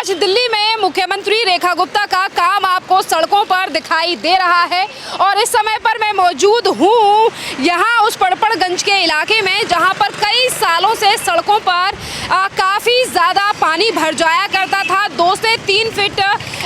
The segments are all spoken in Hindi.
आज दिल्ली में मुख्यमंत्री रेखा गुप्ता का काम आपको सड़कों पर दिखाई दे रहा है और इस समय पर मैं मौजूद हूँ यहाँ उस पड़पड़गंज के इलाके में जहाँ पर कई सालों से सड़कों पर काफ़ी ज़्यादा पानी भर जाया करता था। 2 से 3 फीट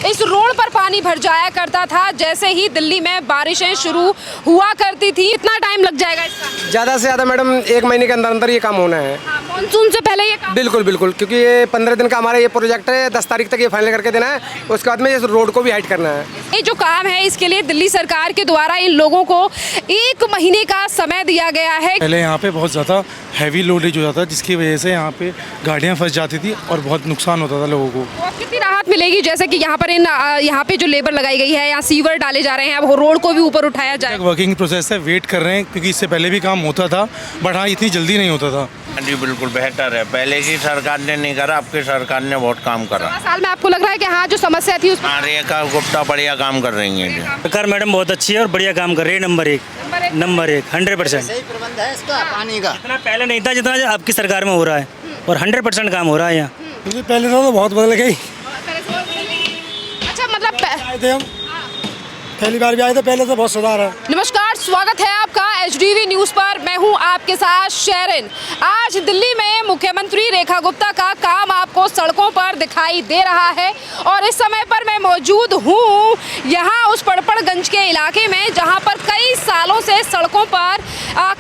इस रोड पर पानी भर जाया करता था जैसे ही दिल्ली में बारिशें शुरू हुआ करती थी। इतना टाइम लग जाएगा इसका? ज़्यादा से ज़्यादा मैडम 1 महीने के अंदर अंदर ये काम होना है। हाँ, मानसून से पहले ये काम? बिल्कुल बिल्कुल, क्योंकि ये 15 दिन का हमारा ये प्रोजेक्ट है। 10 तारीख तक ये फाइनल करके देना है, उसके बाद में इस रोड को भी हाइट करना है। ये जो काम है इसके लिए दिल्ली सरकार के द्वारा इन लोगों को 1 महीने का समय दिया गया है। पहले यहाँ पे बहुत ज़्यादा हैवी लोडेज हो जाता जिसकी वजह से यहाँ पे गाड़ियाँ फंस जाती थी और बहुत नुकसान होता था लोगों को। तो अब कितनी राहत मिलेगी? जैसे कि यहाँ पर यहाँ पे जो लेबर लगाई गई है, यहाँ सीवर डाले जा रहे हैं, अब रोड को भी ऊपर उठाया जाए। वर्किंग प्रोसेस है, वेट कर रहे हैं क्योंकि इससे पहले भी काम होता था बट हाँ इतनी जल्दी नहीं होता था। जी बिल्कुल बेहतर है। पहले की सरकार ने नहीं करा, आपकी सरकार ने बहुत काम करा। 16 साल में आपको लग रहा है कि हाँ जो समस्या थी उस रेखा गुप्ता बढ़िया काम कर रही है। सरकार मैडम बहुत अच्छी है और बढ़िया काम कर रही है। नंबर एक 100%। सही प्रबंध है इसका पानी का। इतना पहले नहीं था जितना आपकी सरकार में हो रहा है और 100% काम हो रहा है यहाँ। क्योंकि पहले तो बहुत बदल गई। अच्छा, मतलब आए थे हम, पहली बार भी आए थे, पहले तो बहुत सुधार है। नमस्कार, स्वागत है आपका HDV न्यूज़ पर। मैं हूं आपके साथ शेरिन। आज दिल्ली में मुख्यमंत्री रेखा गुप्ता का काम आपको सड़कों पर दिखाई दे रहा है और इस समय पर मैं मौजूद हूं यहाँ उस पड़पड़गंज के इलाके में जहां पर कई सालों से सड़कों पर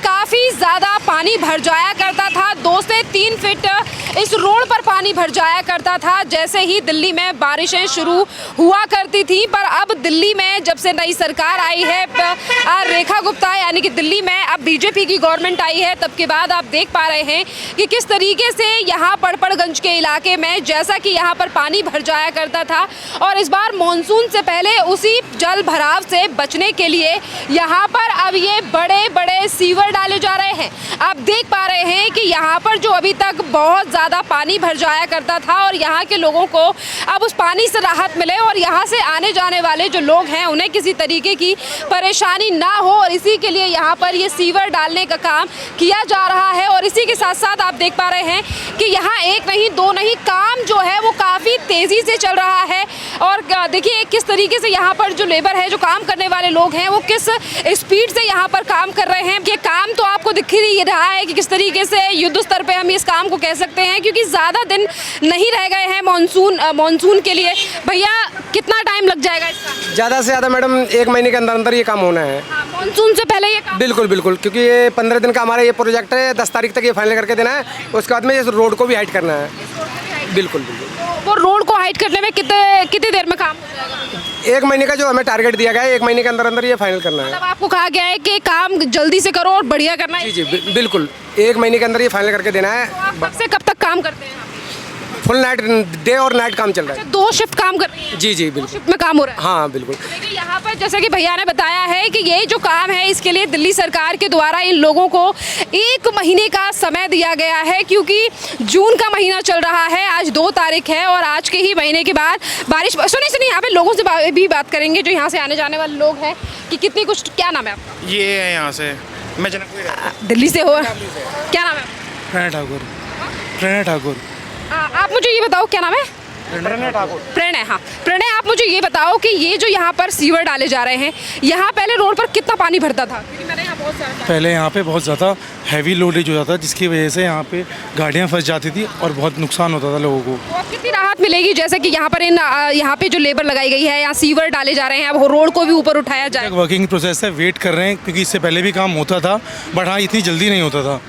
काफ़ी ज़्यादा पानी भर जाया करता था। 2 से 3 फीट इस रोड पर पानी भर जाया करता था जैसे ही दिल्ली में बारिशें शुरू हुआ करती थी। पर अब दिल्ली में जब से नई सरकार आई है रेखा गुप्ता, यानी कि दिल्ली में अब बीजेपी की गवर्नमेंट आई है, तब के बाद आप देख पा रहे हैं कि किस तरीके से यहाँ पड़पड़गंज के इलाके में जैसा कि यहाँ पर पानी भर जाया करता था और इस बार मॉनसून से पहले उसी जल भराव से बचने के लिए यहाँ पर अब ये बड़े बड़े सीवर डाले जा रहे हैं। आप देख पा रहे हैं कि यहाँ पर जो अभी तक बहुत ज़्यादा पानी भर जाया करता था और यहाँ के लोगों को अब उस पानी से राहत मिले और यहाँ से आने जाने वाले जो लोग हैं उन्हें किसी तरीके की परेशानी ना हो और इसी के लिए यहाँ पर ये सीवर डालने का काम किया जा रहा है। और इसी के साथ साथ आप देख पा रहे हैं कि यहाँ 1 नहीं 2 नहीं, काम जो है वो काफ़ी तेज़ी से चल रहा है। और देखिए किस तरीके से यहाँ पर जो लेबर है, जो काम करने वाले लोग हैं, वो किस स्पीड से यहाँ पर काम कर रहे हैं। ये काम तो आपको दिख ही रहा है कि किस तरीके से युद्ध स्तर पर हम इस काम को कह सकते हैं क्योंकि ज़्यादा दिन नहीं रह गए हैं मानसून के लिए। भैया कितना टाइम लग जाएगा इसका? ज़्यादा से ज़्यादा मैडम 1 महीने के अंदर अंदर ये काम होना है। मानसून से पहले ये काम? बिल्कुल बिल्कुल, क्योंकि ये 15 दिन का हमारा ये प्रोजेक्ट है। 10 तारीख तक ये फाइनल करके देना है, उसके बाद में इस रोड को भी हाइट करना है। बिल्कुल बिल्कुल। वो रोड को हाइट करने में कितनी देर में काम हो जाएगा? 1 महीने का जो हमें टारगेट दिया गया है, 1 महीने के अंदर अंदर ये फाइनल करना है। मतलब आपको कहा गया है कि काम जल्दी से करो और बढ़िया करना है। जी बिल्कुल, 1 महीने के अंदर ये फाइनल करके देना है। तो आप कब से कब तक काम करते हैं? फुल नाइट, डे और नाइट काम चल रहा है। 2 शिफ्ट काम कर रही हैं? जी 2 बिल्कुल। शिफ्ट में काम हो रहा है? हाँ बिल्कुल। देखिए यहाँ पर जैसे कि भैया ने बताया है कि ये जो काम है इसके लिए दिल्ली सरकार के द्वारा इन लोगों को 1 महीने का समय दिया गया है क्योंकि जून का महीना चल रहा है। आज 2 तारीख है और आज के ही महीने के बाद बारिश। सुनिए यहाँ पे लोगों से भी बात करेंगे जो यहाँ से आने जाने वाले लोग हैं कि कितनी कुछ। क्या नाम है आपका? ये है यहाँ से, मैं जनकपुर दिल्ली से हो? क्या नाम है? प्रणय ठाकुर। आप मुझे ये बताओ, क्या नाम है? प्रणय। हाँ प्रणय, आप मुझे ये बताओ कि ये जो यहाँ पर सीवर डाले जा रहे हैं, यहाँ पहले रोड पर कितना पानी भरता था? क्योंकि मैंने यहाँ बहुत सारा पहले यहाँ पे बहुत ज़्यादा हैवी लोडेज हो जाता जिसकी वजह से यहाँ पे गाड़ियाँ फंस जाती थी और बहुत नुकसान होता था लोगों को। तो अब कितनी राहत मिलेगी? जैसे कि यहाँ पर यहाँ पे जो लेबर लगाई गई है, यहाँ सीवर डाले जा रहे हैं, अब रोड को भी ऊपर उठाया जाए। वर्किंग प्रोसेस है, वेट कर रहे हैं क्योंकि इससे पहले भी काम होता था बट हाँ इतनी जल्दी नहीं होता था।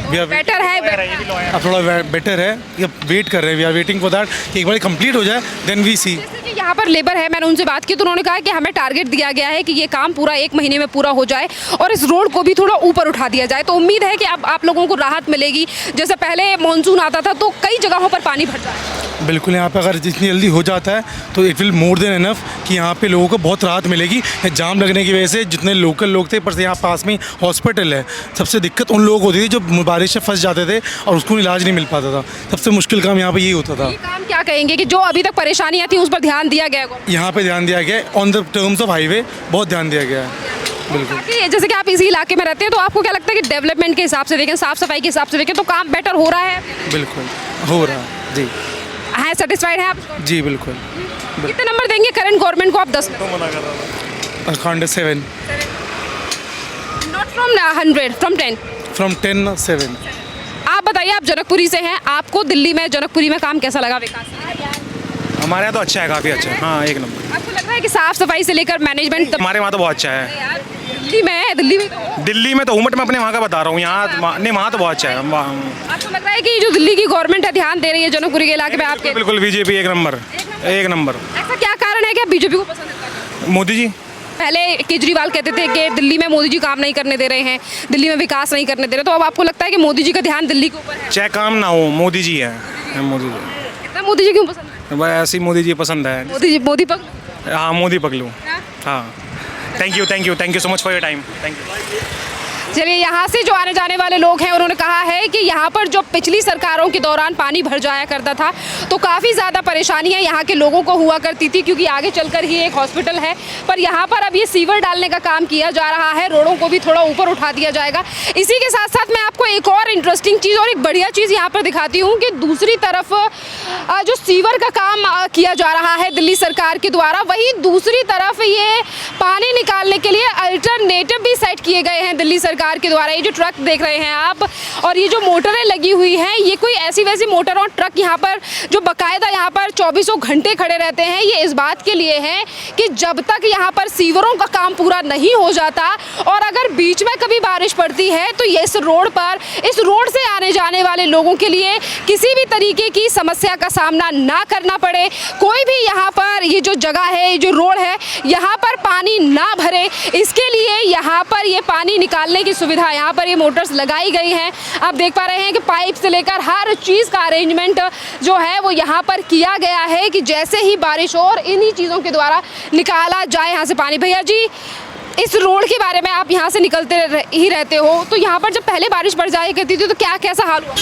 बेटर है, अब थोड़ा बेटर है, ये वेट कर रहे हैं। We are waiting for that कि एक बार कंप्लीट हो जाए देन वी सी। जैसे कि यहाँ पर लेबर है, मैंने उनसे बात की तो उन्होंने कहा कि हमें टारगेट दिया गया है कि ये काम पूरा 1 महीने में पूरा हो जाए और इस रोड को भी थोड़ा ऊपर उठा दिया जाए। तो उम्मीद है कि अब आप लोगों को राहत मिलेगी। जैसे पहले मानसून आता था तो कई जगहों पर पानी भर जाए। बिल्कुल, यहाँ पे अगर जितनी जल्दी हो जाता है तो it will more than enough कि यहाँ पे लोगों को बहुत राहत मिलेगी। जाम लगने की वजह से जितने लोकल लोग थे, पर से यहाँ पास में हॉस्पिटल है, सबसे दिक्कत उन लोगों को होती थी जो बारिश से फंस जाते थे और उसको इलाज नहीं मिल पाता था। सबसे मुश्किल काम यहाँ पे यही होता था। ये काम क्या कहेंगे कि जो अभी तक परेशानियाँ थी उस पर ध्यान दिया गया? यहाँ पे ध्यान दिया गया, on the terms of highway बहुत ध्यान दिया गया है। बिल्कुल। जैसे कि आप इसी इलाके में रहते हैं तो आपको क्या लगता है कि डेवलपमेंट के हिसाब से देखें, साफ सफाई के हिसाब से देखें तो काम बेटर हो रहा है? बिल्कुल हो रहा है जी। है सेटिस्फाइड हैं आप? जी बिल्कुल। कितने नंबर देंगे करंट गवर्नमेंट को आप 10 में? Account 7 not from 100, from 10। From 10 7। आप बताइए, आप जनकपुरी से हैं, आपको दिल्ली में जनकपुरी में काम कैसा लगा विकास? हमारे यहाँ तो अच्छा है, काफ़ी अच्छा है। हाँ, एक नंबर। आपको लग रहा है कि साफ सफाई से लेकर मैनेजमेंट तक? हमारे वहाँ तो बहुत अच्छा है। यार, दिल्ली में है, दिल्ली में तो दिल्ली में तो हूँ, बट मैं अपने वहाँ का बता रहा हूँ। यहाँ नहीं, वहाँ तो बहुत अच्छा है। आपको लग रहा है कि जो दिल्ली की गवर्नमेंट है ध्यान दे रही है जनकपुरी के इलाके में आपके? बिल्कुल, बीजेपी एक नंबर, एक नंबर। ऐसा क्या कारण है कि आप बीजेपी को पसंद करते हैं? मोदी जी। पहले केजरीवाल कहते थे कि दिल्ली में मोदी जी काम नहीं करने दे रहे हैं, दिल्ली में विकास नहीं करने दे रहे, तो अब आपको लगता है कि मोदी जी का ध्यान दिल्ली के ऊपर है? चाहे काम ना हो, मोदी जी है। मोदी जी। इतना मोदी जी क्यों पसंद है? बस ऐसी मोदी जी पसंद है। मोदी पग? हाँ, मोदी पकड़ूँ। हाँ, thank you so much for your time. Thank you. चलिए, यहाँ से जो आने जाने वाले लोग हैं उन्होंने कहा है कि यहाँ पर जो पिछली सरकारों के दौरान पानी भर जाया करता था तो काफ़ी ज़्यादा परेशानियाँ यहाँ के लोगों को हुआ करती थी, क्योंकि आगे चलकर ही एक हॉस्पिटल है, पर यहाँ पर अब ये सीवर डालने का काम किया जा रहा है, रोडों को भी थोड़ा ऊपर उठा दिया जाएगा। इसी के साथ साथ मैं आपको एक और इंटरेस्टिंग चीज़ और एक बढ़िया चीज़ यहाँ पर दिखाती हूँ कि दूसरी तरफ जो सीवर का काम किया जा रहा है दिल्ली सरकार के द्वारा, वहीं दूसरी तरफ ये पानी निकालने के लिए अल्टरनेटिव भी सेट किए गए हैं दिल्ली सरकार के द्वारा। ये जो ट्रक देख रहे हैं आप और ये जो मोटरें लगी हुई हैं, ये कोई ऐसी वैसी मोटर और ट्रक यहाँ पर जो बाकायदा यहाँ पर 24 घंटे खड़े रहते हैं, ये इस बात के लिए है कि जब तक यहाँ पर सीवरों का काम पूरा नहीं हो जाता और अगर बीच में कभी बारिश पड़ती है तो ये इस रोड से आने जाने वाले लोगों के लिए किसी भी तरीके की समस्या का सामना ना करना पड़े, कोई भी यहाँ पर ये जो जगह है, जो रोड है, यहाँ पर पानी ना भरे, इसके लिए यहाँ पर ये पानी निकालने की सुविधा यहाँ पर ये मोटर्स लगाई गई हैं। आप देख पा रहे हैं कि पाइप से लेकर हर चीज़ का अरेंजमेंट जो है वो यहाँ पर किया गया है कि जैसे ही बारिश हो और इन्हीं चीज़ों के द्वारा निकाला जाए यहाँ से पानी। भैया जी, इस रोड के बारे में, आप यहाँ से निकलते ही रहते हो, तो यहाँ पर जब पहले बारिश पड़ जाया करती थी तो क्या कैसा हाल हुआ?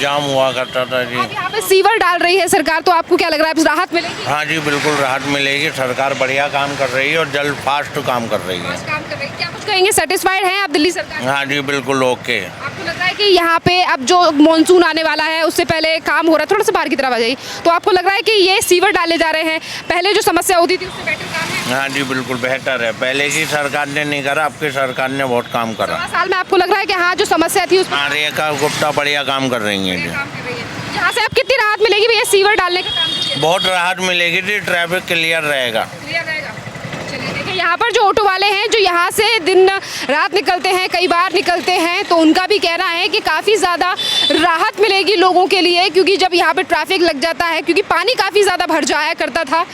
जाम हुआ करता था जी। अब यहाँ पे सीवर डाल रही है सरकार, तो आपको क्या लग रहा है, अब राहत मिलेगी? हाँ जी, बिल्कुल राहत मिलेगी। सरकार बढ़िया काम कर रही है और जल्द फास्ट काम कर रही है। काम कर रही है। क्या कुछ कहेंगे, सेटिस्फाइड हैं आप दिल्ली सरकार? हाँ जी, बिल्कुल ओके। आपको लग रहा है कि यहाँ पे अब जो मॉनसून आने वाला है उससे पहले काम हो रहा है, थोड़ा सा बाहर की तरफ आ जाइए, तो आपको लग रहा है कि ये सीवर डाले जा रहे हैं, पहले जो समस्या होती थी उससे बेटर काम है? हाँ जी, बिल्कुल बेहतर है। पहले की सरकार ने नहीं करा, आपकी सरकार ने बहुत काम करा। 16 साल में आपको लग रहा है कि हाँ जो समस्या थी उस हाँ, रेखा गुप्ता बढ़िया काम कर रही है जी। यहाँ से आप कितनी राहत मिलेगी भैया सीवर डालने का काम? बहुत राहत मिलेगी जी, ट्रैफिक क्लियर रहेगा। चलिए, देखिए यहाँ पर जो ऑटो वाले हैं जो यहाँ से दिन रात निकलते हैं, कई बार निकलते हैं, तो उनका भी कहना है कि काफ़ी ज़्यादा राहत मिलेगी लोगों के लिए, क्योंकि जब यहाँ पे ट्रैफिक लग जाता है, क्योंकि पानी काफ़ी ज़्यादा भर जाया करता था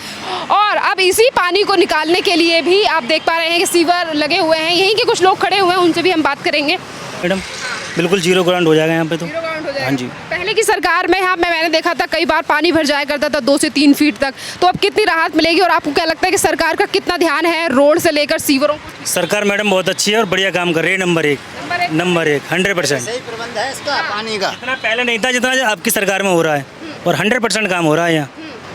और अब इसी पानी को निकालने के लिए भी आप देख पा रहे हैं कि सीवर लगे हुए हैं। यहीं के कुछ लोग खड़े हुए हैं, उनसे भी हम बात करेंगे। मैडम, बिल्कुल जीरो ग्राउंड हो जाएगा यहाँ पे तो। हाँ जी। पहले की सरकार में मैंने देखा था कई बार पानी भर जाया करता था 2 से 3 फीट तक, तो अब कितनी राहत मिलेगी और आपको क्या लगता है कि सरकार का कितना ध्यान है रोड से लेकर सीवरों? सरकार मैडम बहुत अच्छी है और बढ़िया काम कर रही है। नंबर एक 100%। सही प्रबंध है इसका पानी का। इतना पहले नहीं था जितना आपकी सरकार में हो रहा है और 100% काम हो रहा है यहाँ।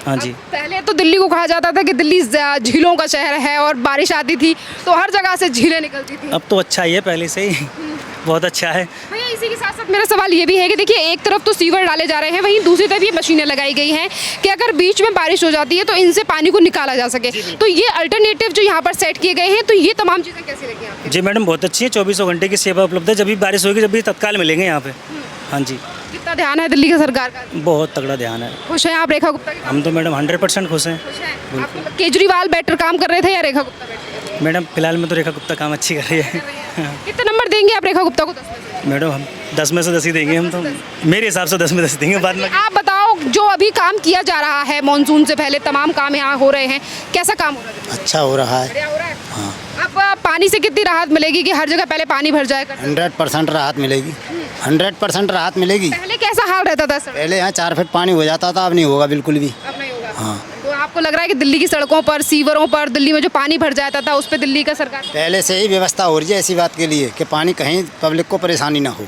हाँ जी। पहले तो दिल्ली को कहा जाता था कि दिल्ली झीलों का शहर है और बारिश आती थी तो हर जगह से झीलें निकलती थी। अब तो अच्छा ही है, पहले से ही बहुत अच्छा है। भैया, इसी के साथ साथ मेरा सवाल ये भी है कि देखिए एक तरफ तो सीवर डाले जा रहे हैं, वहीं दूसरी तरफ ये मशीनें लगाई गई हैं कि अगर बीच में बारिश हो जाती है तो इनसे पानी को निकाला जा सके, तो ये अल्टरनेटिव जो यहाँ पर सेट किए गए हैं, तो ये तमाम चीज़ें कैसी लगी आपको? जी मैडम, बहुत अच्छी है। 24 घंटे की सेवा उपलब्ध है। जब भी बारिश होगी जब भी तत्काल मिलेंगे यहाँ पे। हाँ जी। कितना ध्यान है दिल्ली की सरकार का? बहुत तगड़ा ध्यान है। खुश हैं आप रेखा गुप्ता के? हम तो मैडम 100% खुश हैं। आपको केजरीवाल बेटर काम कर रहे थे या रेखा गुप्ता बेटर? मैडम फिलहाल में तो रेखा गुप्ता काम अच्छी कर रही है। कितने नंबर देंगे आप रेखा गुप्ता को 10 में से? मैडम हम 10 में से 10 ही देंगे। हम तो मेरे हिसाब से 10 में 10 देंगे। बाद में आप बताओ, जो अभी काम किया जा रहा है मॉनसून से पहले तमाम काम यहाँ हो रहे हैं, कैसा काम हो रहा है? अच्छा हो रहा है। बढ़िया हो रहा है। अब पानी से कितनी राहत मिलेगी कि हर जगह पहले पानी भर जाएगा? 100% राहत मिलेगी। 100% राहत मिलेगी। पहले कैसा हाल रहता था सर? पहले यहाँ 4 फीट पानी हो जाता था, अब नहीं होगा बिल्कुल भी। अब नहीं होगा। हाँ। तो आपको लग रहा है कि दिल्ली की सड़कों पर, सीवरों पर, दिल्ली में जो पानी भर जाता था उस पर दिल्ली का सरकार पहले से ही व्यवस्था हो रही है ऐसी बात के लिए कि पानी कहीं पब्लिक को परेशानी ना हो।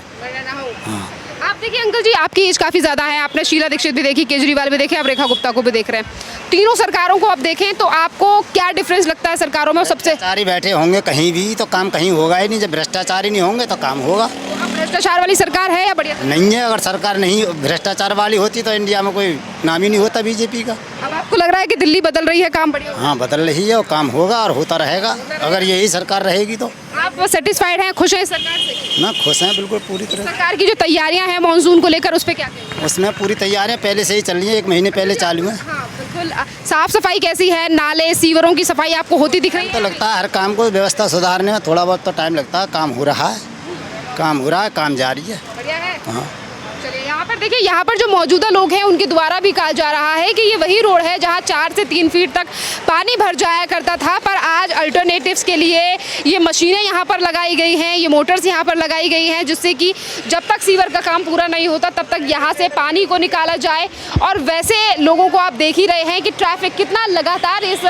हाँ। आप देखिए अंकल जी, आपकी एज काफ़ी ज़्यादा है, आपने शीला दीक्षित भी देखी, केजरीवाल भी देखे, आप रेखा गुप्ता को भी देख रहे हैं। तीनों सरकारों को आप देखें तो आपको क्या डिफरेंस लगता है सरकारों में? सबसे भ्रष्टाचारी बैठे होंगे कहीं भी तो काम कहीं होगा ही नहीं। जब भ्रष्टाचारी नहीं होंगे तो काम होगा। अब भ्रष्टाचार वाली सरकार है या बढ़िया? नहीं है, अगर सरकार नहीं भ्रष्टाचार वाली होती तो इंडिया में कोई नाम ही नहीं होता बीजेपी का। अब आपको लग रहा है कि दिल्ली बदल रही है, काम बढ़िया? हाँ, बदल रही है और काम होगा और होता रहेगा अगर यही सरकार रहेगी तो। आप सेटिस्फाइड हैं, खुश हैं इस सरकार से? ना, खुश हैं बिल्कुल पूरी तरह। सरकार की जो तैयारियां हैं मानसून को लेकर, उस पर क्या कहेंगे? उसमें पूरी तैयारियां पहले से ही चल रही है, 1 महीने पहले चालू है। हाँ बिल्कुल। साफ सफाई कैसी है? नाले सीवरों की सफाई आपको होती दिख रही तो है? लगता है हर काम को व्यवस्था सुधारने में थोड़ा बहुत तो टाइम लगता है। काम हो रहा है, काम हो रहा है, काम जारी है। बढ़िया है। हाँ, चलिए, यहाँ पर देखिए, यहाँ पर जो मौजूदा लोग हैं उनके द्वारा भी कहा जा रहा है कि ये वही रोड है जहाँ 4 से 3 फीट तक पानी भर जाया करता था, पर आज अल्टरनेटिव्स के लिए ये मशीनें यहाँ पर लगाई गई हैं, ये मोटर्स यहाँ पर लगाई गई हैं, जिससे कि जब तक सीवर का काम पूरा नहीं होता तब तक यहाँ से पानी को निकाला जाए। और वैसे लोगों को आप देख ही रहे हैं कि ट्रैफिक कितना लगातार इस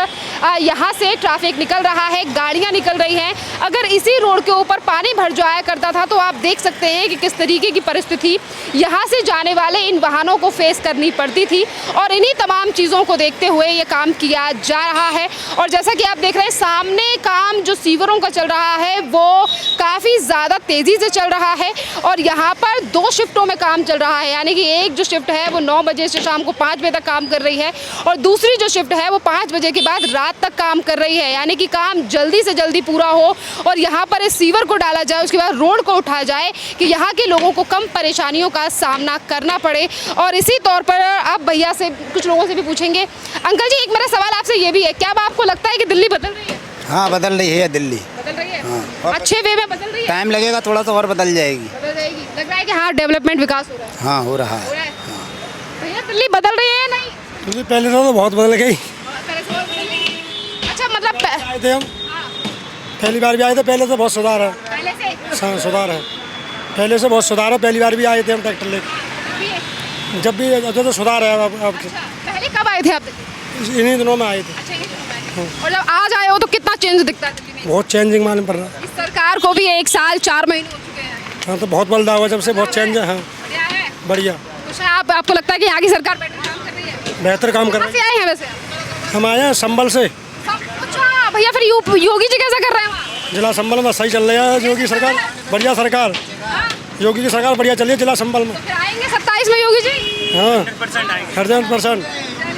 यहाँ से ट्रैफिक निकल रहा है, गाड़ियाँ निकल रही हैं। अगर इसी रोड के ऊपर पानी भर जाया करता था तो आप देख सकते हैं कि किस तरीके की परिस्थिति यहाँ से जाने वाले इन वाहनों को फेस करनी पड़ती थी। और इन्हीं तमाम चीज़ों को देखते हुए ये काम किया जा रहा है। और जैसा कि आप देख रहे हैं सामने काम जो सीवरों का चल रहा है वो काफ़ी ज़्यादा तेज़ी से चल रहा है। और यहाँ पर 2 शिफ्टों में काम चल रहा है, यानी कि एक जो शिफ्ट है वो 9 बजे से शाम को 5 बजे तक काम कर रही है और दूसरी जो शिफ्ट है वो 5 बजे के बाद रात तक काम कर रही है, यानी कि काम जल्दी से जल्दी पूरा हो और यहाँ पर इस सीवर को डाला जाए, उसके बाद रोड को उठाया जाए कि यहाँ के लोगों को कम परेशानियों का सामना करना पड़े। और इसी तौर पर आप भैया से, कुछ लोगों से भी पूछेंगे। अंकल जी, एक मेरा सवाल आपसे ये भी है, क्या अब आपको लगता है कि दिल्ली बदल रही है? हाँ, बदल रही है दिल्ली। बदल रही है? हाँ। अच्छे वे में बदल रही है? टाइम लगेगा थोड़ा तो और बदल जाएगी। बदल जाएगी। लग रहा है कि हाँ, डेवलपमेंट विकास हो रहा है। हाँ, हो रहा हो है। रहा है। भैया, दिल्ली बदल रही है या नहीं? क्योंकि पहले तो बहुत बदल गई। पहले से बहुत बदल रही है। अच्छा, मतलब आए थे हम, पहली बार भी आए थे, पहले से बहुत सुधार है। पहले से सुधार है, पहले से बहुत सुधार है। पहली बार भी आए थे हम ट्रैक्टर लेकर, जब भी तो सुधार है। अब अच्छा, पहले कब आए थे आप? इन्हीं दिनों में आए थे। अच्छा, ये तो है। और जब आज आए हो तो कितना चेंज दिखता है दिल्ली में? बहुत चेंजिंग मालूम पड़ रहा है। इस सरकार को भी 1 साल 4 महीने हो चुके हैं। हाँ, तो बहुत बदलाव हुआ जब से, बहुत चेंज है। हाँ, बढ़िया है। बढ़िया, कुछ है आपको लगता है कि यहाँ की सरकार बेटर काम कर रही है? बेहतर काम कर कहाँ रहे से आए हैं वैसे? हैं। हम आए हैं संभल से। अच्छा भैया, फिर योगी जी कैसा कर रहे हैं वहाँ? जिला संभल में सही चल रहा है योगी सरकार, बढ़िया सरकार। योगी की सरकार बढ़िया चल रही है जिला संभल में। फिर आएंगे 27 में योगी जी? हाँ, 100%